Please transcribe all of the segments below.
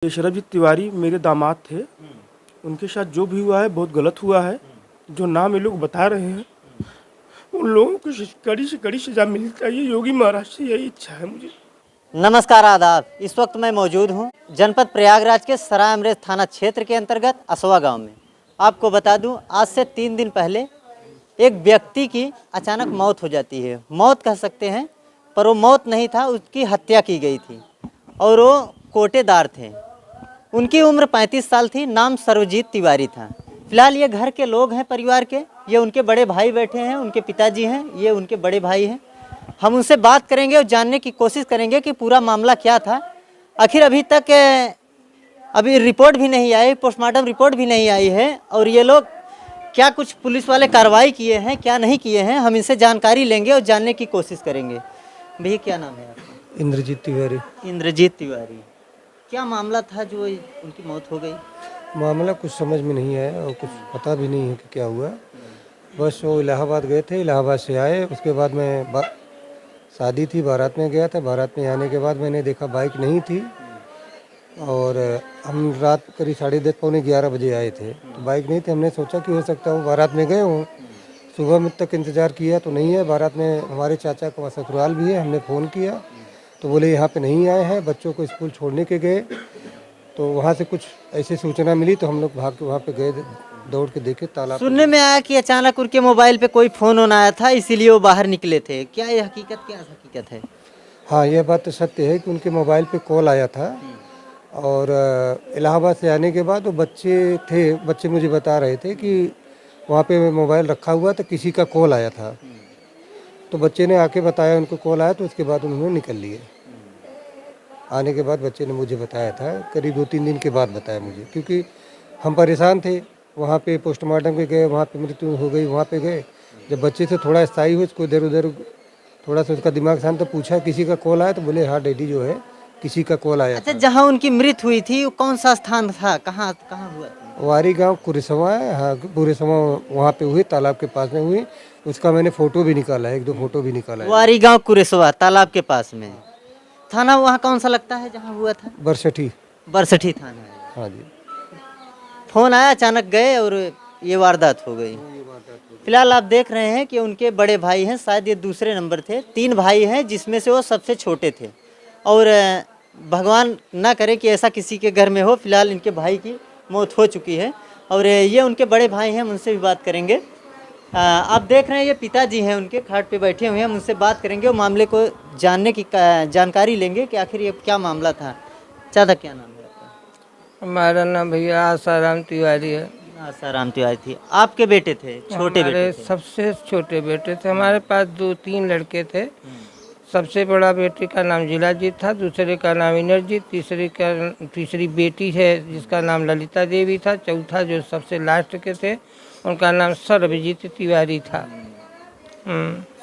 ये शरबजीत तिवारी मेरे दामाद थे। उनके साथ जो भी हुआ है बहुत गलत हुआ है। जो नाम ये लोग बता रहे हैं उन लोगों को कड़ी से कड़ी सजा मिलनी चाहिए। योगी महाराज से यही इच्छा है मुझे। नमस्कार, आदाब। इस वक्त मैं मौजूद हूं जनपद प्रयागराज के सराय अमरेश थाना क्षेत्र के अंतर्गत असवा गांव में। आपको बता दूं, आज से 3 दिन पहले एक व्यक्ति की अचानक मौत हो जाती है। मौत कह सकते हैं, पर वो मौत नहीं था, उसकी हत्या की गई थी और वो कोटेदार थे। उनकी उम्र 35 साल थी। नाम सर्वजीत तिवारी था। फिलहाल ये घर के लोग हैं, परिवार के। ये उनके बड़े भाई बैठे हैं, उनके पिताजी हैं, ये उनके बड़े भाई हैं। हम उनसे बात करेंगे और जानने की कोशिश करेंगे कि पूरा मामला क्या था। आखिर अभी तक अभी रिपोर्ट भी नहीं आई, पोस्टमार्टम रिपोर्ट भी नहीं आई है, और ये लोग क्या कुछ पुलिस वाले कार्रवाई किए हैं, क्या नहीं किए हैं, हम इनसे जानकारी लेंगे और जानने की कोशिश करेंगे। भैया, क्या नाम है आपका? इंद्रजीत तिवारी। इंद्रजीत तिवारी। क्या मामला था जो उनकी मौत हो गई? मामला कुछ समझ में नहीं आया और कुछ पता भी नहीं है कि क्या हुआ। बस वो इलाहाबाद गए थे, इलाहाबाद से आए, उसके बाद मैं शादी थी, बारात में गया था। बारात में आने के बाद मैंने देखा बाइक नहीं थी, और हम रात करीब 10:30 पौने 11 बजे आए थे, तो बाइक नहीं थी। हमने सोचा कि हो सकता है बारात में गए हों। सुबह में तक इंतज़ार किया तो नहीं है। बारात में हमारे चाचा का ससुराल भी है, हमने फ़ोन किया तो बोले यहाँ पे नहीं आए हैं, बच्चों को स्कूल छोड़ने के गए। तो वहाँ से कुछ ऐसी सूचना मिली तो हम लोग भाग के वहाँ पे गए, दौड़ के देखे तालाब। सुनने में आया कि अचानक उनके मोबाइल पे कोई फ़ोन आया था, इसीलिए वो बाहर निकले थे। क्या ये हकीकत है? हाँ, यह बात तो सत्य है कि उनके मोबाइल पे कॉल आया था, और इलाहाबाद से आने के बाद वो बच्चे मुझे बता रहे थे कि वहाँ पे मोबाइल रखा हुआ था, किसी का कॉल आया था। तो बच्चे ने आके बताया उनको कॉल आया, तो उसके बाद उन्होंने निकल लिए। आने के बाद बच्चे ने मुझे बताया था, करीब 2-3 दिन के बाद बताया मुझे, क्योंकि हम परेशान थे। वहाँ पे पोस्टमार्टम पे गए, वहाँ पे मृत्यु हो गई, वहाँ पे गए। जब बच्चे से थोड़ा स्थायी हुए, उसको इधर उधर थोड़ा सा उसका दिमाग शांत, तो पूछा किसी का कॉल आया, तो बोले हाँ डैडी जो है किसी का कॉल आया। अच्छा, जहाँ उनकी मृत्यु हुई थी वो कौन सा स्थान था? कहाँ कहाँ हुआ था? वारी गांव कुरेसवा है। हाँ, कुरेसवा वहाँ पे हुई, तालाब के पास में हुई। उसका मैंने फ़ोटो भी निकाला है, 1-2 फ़ोटो भी निकाला है। वारी गांव कुरेसवा, तालाब के पास में। थाना वहाँ कौन सा लगता है जहाँ हुआ था? बरसठी। बरसठी थाना है। हाँ जी। फोन आया, अचानक गए और ये वारदात हो गई। फिलहाल आप देख रहे हैं कि उनके बड़े भाई हैं, शायद ये दूसरे नंबर थे। 3 भाई हैं, जिसमें से वो सबसे छोटे थे, और भगवान ना करे कि ऐसा किसी के घर में हो। फिलहाल इनके भाई की मौत हो चुकी है, और ये उनके बड़े भाई हैं, उनसे भी बात करेंगे। आप देख रहे हैं ये पिताजी हैं, उनके खाट पे बैठे हुए हैं। हम उनसे बात करेंगे और मामले को जानने की जानकारी लेंगे कि आखिर ये क्या मामला था। चाचा, क्या नाम है आपका? हमारा नाम भैया आसाराम तिवारी है। आसाराम तिवारी थी। आपके बेटे थे? छोटे बेटे थे? सबसे छोटे बेटे थे। हमारे पास 2-3 लड़के थे। सबसे बड़ा बेटे का नाम जिलाजीत था, दूसरे का नाम इनरजीत, तीसरी बेटी है जिसका नाम ललिता देवी था, चौथा जो सबसे लास्ट के थे उनका नाम सर्वजीत तिवारी था।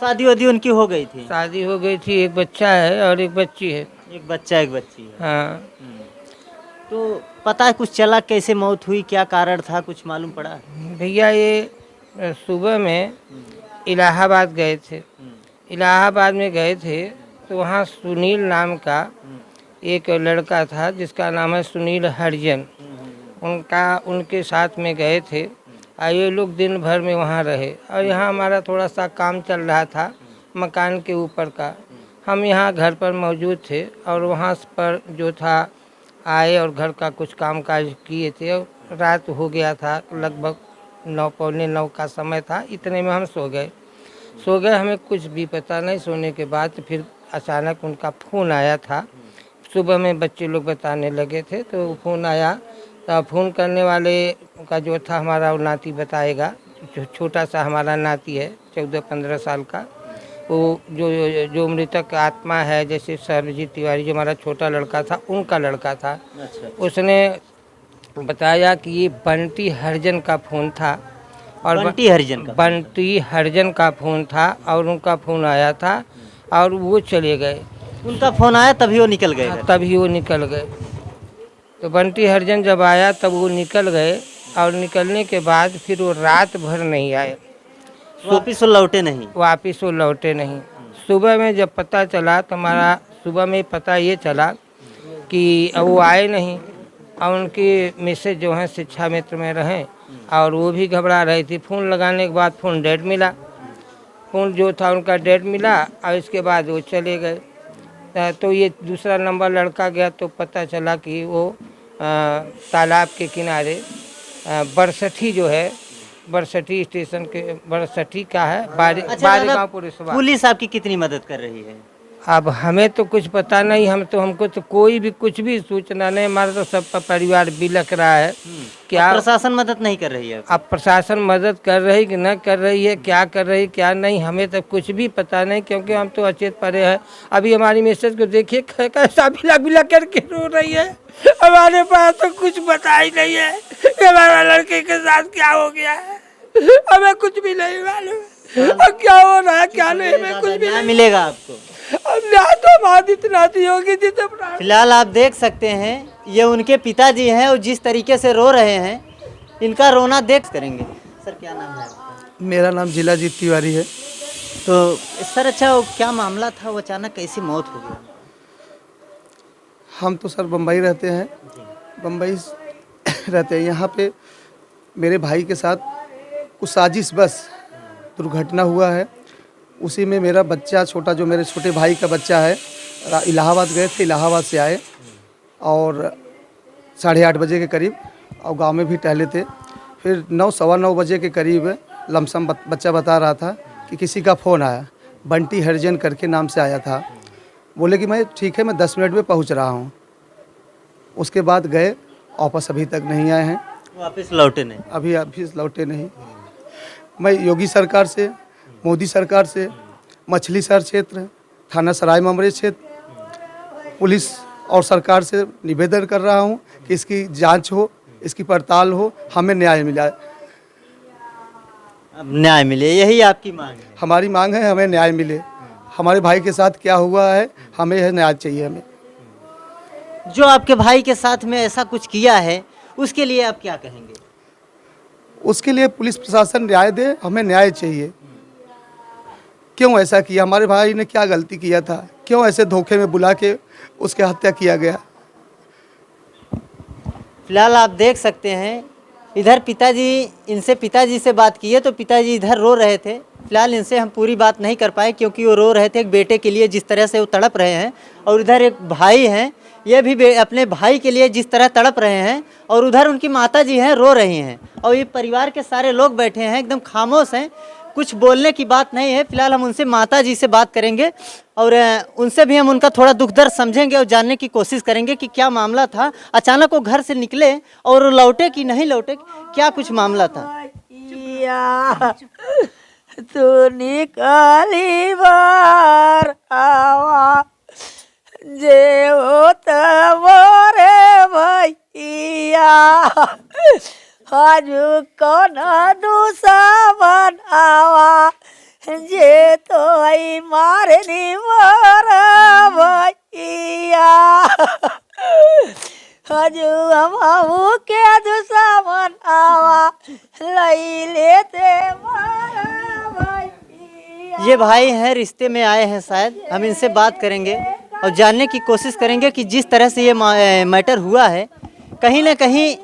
शादी वादी उनकी हो गई थी? शादी हो गई थी, एक बच्चा है और एक बच्ची है। एक बच्चा, एक बच्ची है। हाँ। तो पता है कुछ चला कैसे मौत हुई, क्या कारण था, कुछ मालूम पड़ा? भैया ये सुबह में इलाहाबाद गए थे। इलाहाबाद में गए थे तो वहाँ सुनील नाम का एक लड़का था जिसका नाम है सुनील हरिजन। उनके साथ में गए थे, और ये लोग दिन भर में वहाँ रहे। और यहाँ हमारा थोड़ा सा काम चल रहा था मकान के ऊपर का। हम यहाँ घर पर मौजूद थे, और वहाँ पर जो था आए और घर का कुछ काम काज किए थे। और रात हो गया था, लगभग 9 पौने 9 का समय था। इतने में हम सो गए। हमें कुछ भी पता नहीं। सोने के बाद फिर अचानक उनका फ़ोन आया था। सुबह में बच्चे लोग बताने लगे थे, तो फ़ोन आया। तो फ़ोन करने वाले का जो था हमारा वो नाती बताएगा, जो छोटा सा हमारा नाती है 14-15 साल का। वो जो मृतक आत्मा है, जैसे सर्वजीत तिवारी जो हमारा छोटा लड़का था, उनका लड़का था। अच्छा। उसने बताया कि ये बंटी हरिजन का फ़ोन था, और बंटी हरिजन का फ़ोन था, और उनका फ़ोन आया था और वो चले गए। उनका फ़ोन आया तभी वो निकल गए? तभी वो निकल गए। तो बंटी हरिजन जब आया तब वो निकल गए, और निकलने के बाद फिर वो रात भर नहीं आए। वापिस वो लौटे नहीं। सुबह में जब पता चला तो हमारा सुबह में पता ये चला कि वो आए नहीं। और उनकी मिसेज जो हैं शिक्षा मित्र में रहें और वो भी घबरा रही थी। फ़ोन लगाने के बाद फ़ोन डेड मिला, फ़ोन जो था उनका डेड मिला और इसके बाद वो चले गए। तो ये दूसरा नंबर लड़का गया तो पता चला कि वो तालाब के किनारे बरसठी जो है, बरसठी स्टेशन के बरसठी का है बारेगांव पुलिस। पुलिस आपकी कितनी मदद कर रही है? अब हमें तो कुछ पता नहीं, हमको तो कोई भी कुछ भी सूचना नहीं। हमारा तो सब परिवार बिलख रहा है। क्या प्रशासन मदद नहीं कर रही है? अब प्रशासन मदद कर रही कि न कर रही है, क्या कर रही क्या नहीं, हमें तो कुछ भी पता नहीं, क्योंकि हम तो अचेत पड़े हैं। अभी हमारी मिसेज को देखिए कैसा बिला बिला करके रो रही है। हमारे पास तो कुछ पता ही नहीं है कि हमारा लड़के के साथ क्या हो गया है। हमें कुछ भी नहीं मालूम क्या हो रहा है क्या नहीं, हमें कुछ भी नहीं मिलेगा आपको। अब न्याय तो हमारी इतना दी होगी जितना। फिलहाल आप देख सकते हैं ये उनके पिताजी हैं और जिस तरीके से रो रहे हैं, इनका रोना देख करेंगे। सर क्या नाम है आपका? मेरा नाम जिलाजीत तिवारी है। तो सर अच्छा वो क्या मामला था, वो अचानक कैसी मौत हो गई? हम तो सर बम्बई रहते हैं, बम्बई रहते हैं। यहाँ पे मेरे भाई के साथ कुछ साजिश बस दुर्घटना हुआ है। उसी में मेरा बच्चा छोटा, जो मेरे छोटे भाई का बच्चा है, इलाहाबाद गए थे, इलाहाबाद से आए और 8:30 बजे के करीब और गांव में भी टहले थे। फिर 9 सवा 9 बजे के करीब लमसम बच्चा बता रहा था कि किसी का फ़ोन आया, बंटी हरिजन करके नाम से आया था। बोले कि मैं ठीक है, मैं 10 मिनट में पहुंच रहा हूं। उसके बाद गए, वापस अभी तक नहीं आए हैं। वापस लौटे नहीं? अभी लौटे नहीं। मैं योगी सरकार से, मोदी सरकार से, मछली शहर क्षेत्र, थाना सराय ममरे क्षेत्र, पुलिस और सरकार से निवेदन कर रहा हूं कि इसकी जांच हो, इसकी पड़ताल हो, हमें न्याय मिला। अब न्याय मिले, यही आपकी मांग है? हमारी मांग है, हमें न्याय मिले। हमारे भाई के साथ क्या हुआ है, हमें यह न्याय चाहिए। हमें जो आपके भाई के साथ में ऐसा कुछ किया है उसके लिए आप क्या कहेंगे? उसके लिए पुलिस प्रशासन न्याय दे, हमें न्याय चाहिए। क्यों ऐसा किया? हमारे भाई ने क्या गलती किया था? क्यों ऐसे धोखे में बुला के उसकी हत्या किया गया? फिलहाल आप देख सकते हैं इधर पिताजी से बात की है तो पिताजी इधर रो रहे थे। फिलहाल इनसे हम पूरी बात नहीं कर पाए क्योंकि वो रो रहे थे एक बेटे के लिए, जिस तरह से वो तड़प रहे हैं। और इधर एक भाई हैं, ये भी अपने भाई के लिए जिस तरह तड़प रहे हैं। और उधर उनकी माताजी हैं, रो रही हैं। और ये परिवार के सारे लोग बैठे हैं, एकदम खामोश हैं, कुछ बोलने की बात नहीं है। फिलहाल हम उनसे माताजी से बात करेंगे और उनसे भी हम उनका थोड़ा दुख दर्द समझेंगे और जानने की कोशिश करेंगे कि क्या मामला था। अचानक वो घर से निकले और लौटे कि नहीं लौटे, क्या कुछ मामला था? तू निकाली बार आवा जे होत मोरे भैया, हाजू कौन दुश्मन आवा जे तो मारनी मोर भैया, हाजू हम के दुश्मन आवा लई लेते मार भैया। ये भाई हैं, रिश्ते में आए हैं शायद। हम इनसे बात करेंगे और जानने की कोशिश करेंगे कि जिस तरह से ये मैटर हुआ है, कहीं ना कहीं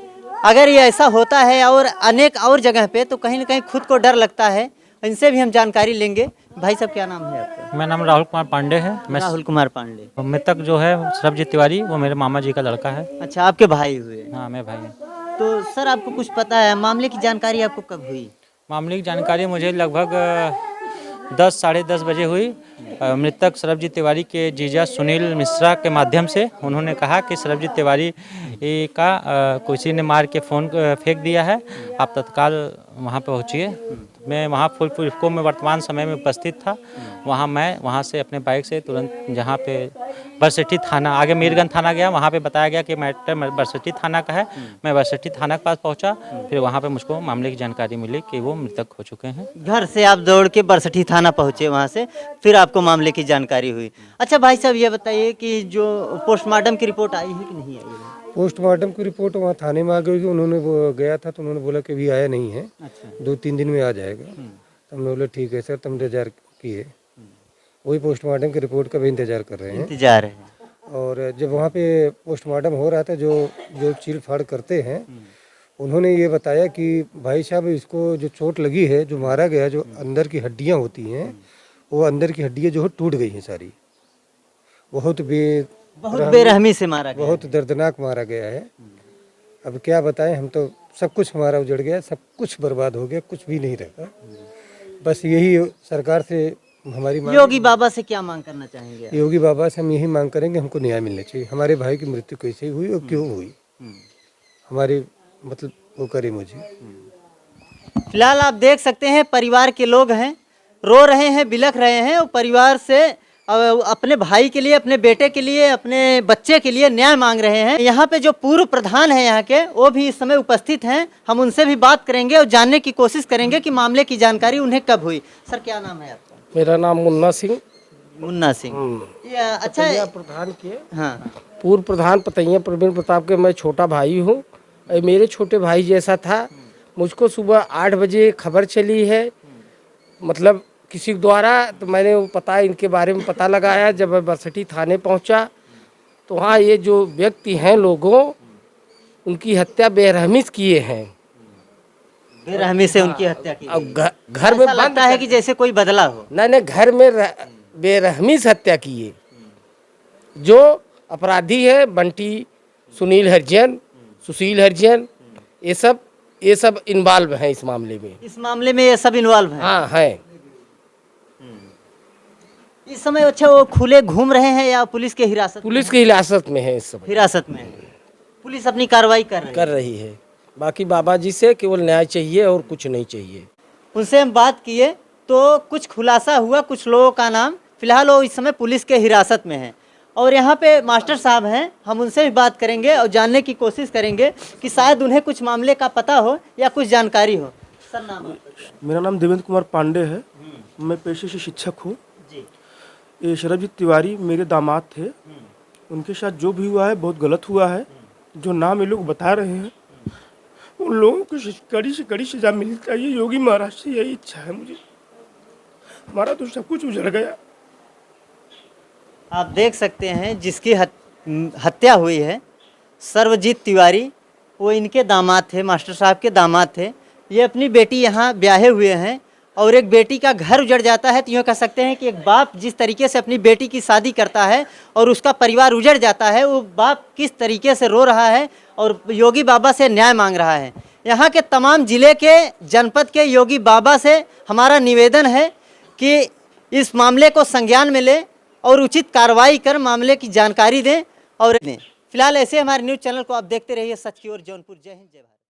अगर ये ऐसा होता है और अनेक और जगह पे, तो कहीं ना कहीं खुद को डर लगता है। इनसे भी हम जानकारी लेंगे। भाई साहब क्या नाम है आपका? मेरा नाम राहुल कुमार पांडे है। मैं राहुल कुमार पांडे। मृतक जो है सरबजीत तिवारी, वो मेरे मामा जी का लड़का है। अच्छा, आपके भाई हुए? हाँ, मैं भाई हूँ। तो सर आपको कुछ पता है, मामले की जानकारी आपको कब हुई? मामले की जानकारी मुझे लगभग 10 साढ़े 10 बजे हुई। मृतक सरबजीत तिवारी के जीजा सुनील मिश्रा के माध्यम से उन्होंने कहा कि सरबजीत तिवारी का किसी ने मार के फ़ोन फेंक दिया है, आप तत्काल वहाँ पर पहुँचिए। मैं वहाँ फुलपुर इफ्को में वर्तमान समय में उपस्थित था। वहाँ से अपने बाइक से तुरंत जहाँ पे बरसठी थाना, आगे मीरगंज थाना गया, वहाँ पे बताया गया कि मैटर बरसठी थाना का है। मैं बरसठी थाना के पास पहुँचा, फिर वहाँ पे मुझको मामले की जानकारी मिली कि वो मृतक हो चुके हैं। घर से आप दौड़ के बरसठी थाना पहुँचे, वहाँ से फिर आपको मामले की जानकारी हुई। अच्छा भाई साहब ये बताइए कि जो पोस्टमार्टम की रिपोर्ट आई है कि नहीं आई है? पोस्टमार्टम की रिपोर्ट वहाँ थाने में आ गई। उन्होंने वो गया था तो उन्होंने बोला कि अभी आया नहीं है। अच्छा। 2-3 दिन में आ जाएगा। तो हमने बोला ठीक है सर, तुम इंतजार किए। वही पोस्टमार्टम की रिपोर्ट का भी इंतजार कर रहे हैं। इंतजार है। और जब वहाँ पे पोस्टमार्टम हो रहा था, जो जो चीर फाड़ करते हैं, उन्होंने ये बताया कि भाई साहब इसको जो चोट लगी है, जो मारा गया, जो अंदर की हड्डियाँ होती हैं, वो अंदर की हड्डियाँ जो है टूट गई हैं सारी। बहुत बेरहमी से मारा गया। बहुत दर्दनाक मारा गया है। अब क्या बताएं, हम तो सब कुछ हमारा उजड़ गया, सब कुछ बर्बाद हो गया, कुछ भी नहीं रहा। बस यही सरकार से हमारी मांग। योगी बाबा से क्या मांग करना चाहेंगे? योगी बाबा से हम यही मांग करेंगे, हमको न्याय मिलना चाहिए। हमारे भाई की मृत्यु कैसे हुई और क्यों हुई, हमारी मतलब वो करे मुझे। फिलहाल आप देख सकते हैं परिवार के लोग हैं, रो रहे हैं, बिलख रहे हैं और परिवार से अपने भाई के लिए, अपने बेटे के लिए, अपने बच्चे के लिए न्याय मांग रहे हैं। यहाँ पे जो पूर्व प्रधान हैं यहाँ के, वो भी इस समय उपस्थित हैं। हम उनसे भी बात करेंगे और जानने की कोशिश करेंगे कि मामले की जानकारी उन्हें कब हुई। सर क्या नाम है आपका? मेरा नाम मुन्ना सिंह। मुन्ना सिंह। अच्छा, प्रधान के हाँ, पूर्व प्रधान पतैया प्रवीण प्रताप के मैं छोटा भाई हूँ। मेरे छोटे भाई जैसा था। मुझको सुबह 8 बजे खबर चली है, मतलब किसी द्वारा, तो मैंने वो पता इनके बारे में पता लगाया। जब मैं बरसठी थाने पहुंचा तो वहाँ ये जो व्यक्ति हैं लोगों, उनकी हत्या बेरहमी से किए हैं। बेरहमी से उनकी हत्या की। अब घर में ऐसा लगता है कि जैसे कोई बदला हो। नहीं, घर में बेरहमी से हत्या किए। जो अपराधी है बंटी, सुनील हरिजन, सुशील हरिजन, ये सब इन्वॉल्व हैं इस मामले में। इस मामले में ये सब इन्वॉल्व हैं? हाँ है। इस समय अच्छा वो खुले घूम रहे हैं या पुलिस के हिरासत? पुलिस की हिरासत में है इस समय। हिरासत में है। पुलिस अपनी कार्रवाई कर रही है। बाकी बाबा जी से केवल न्याय चाहिए और कुछ नहीं चाहिए। उनसे हम बात किए तो कुछ खुलासा हुआ, कुछ लोगों का नाम, फिलहाल वो इस समय पुलिस के हिरासत में है। और यहाँ पे मास्टर साहब हैं, हम उनसे भी बात करेंगे और जानने की कोशिश करेंगे कि शायद उन्हें कुछ मामले का पता हो या कुछ जानकारी हो। सर नाम आपका? मेरा नाम देवेंद्र कुमार पांडे है। मैं पेशे से शिक्षक हूँ। ये शरबजीत तिवारी मेरे दामाद थे। उनके साथ जो भी हुआ है बहुत गलत हुआ है। जो नाम ये लोग बता रहे हैं, उन लोगों को कड़ी से कड़ी सजा मिलनी चाहिए। योगी महाराज से यही इच्छा है मुझे। हमारा तो सब कुछ उजड़ गया। आप देख सकते हैं जिसकी हत्या हुई है, सर्वजीत तिवारी, वो इनके दामाद थे, मास्टर साहब के दामाद थे। ये अपनी बेटी यहाँ ब्याहे हुए हैं और एक बेटी का घर उजड़ जाता है तो यूँ कह सकते हैं कि एक बाप जिस तरीके से अपनी बेटी की शादी करता है और उसका परिवार उजड़ जाता है, वो बाप किस तरीके से रो रहा है और योगी बाबा से न्याय मांग रहा है। यहाँ के तमाम ज़िले के, जनपद के योगी बाबा से हमारा निवेदन है कि इस मामले को संज्ञान में लें और उचित कार्रवाई कर मामले की जानकारी दें और दें। फिलहाल ऐसे हमारे न्यूज़ चैनल को आप देखते रहिए। सच की ओर जौनपुर। जय हिंद, जय भारत।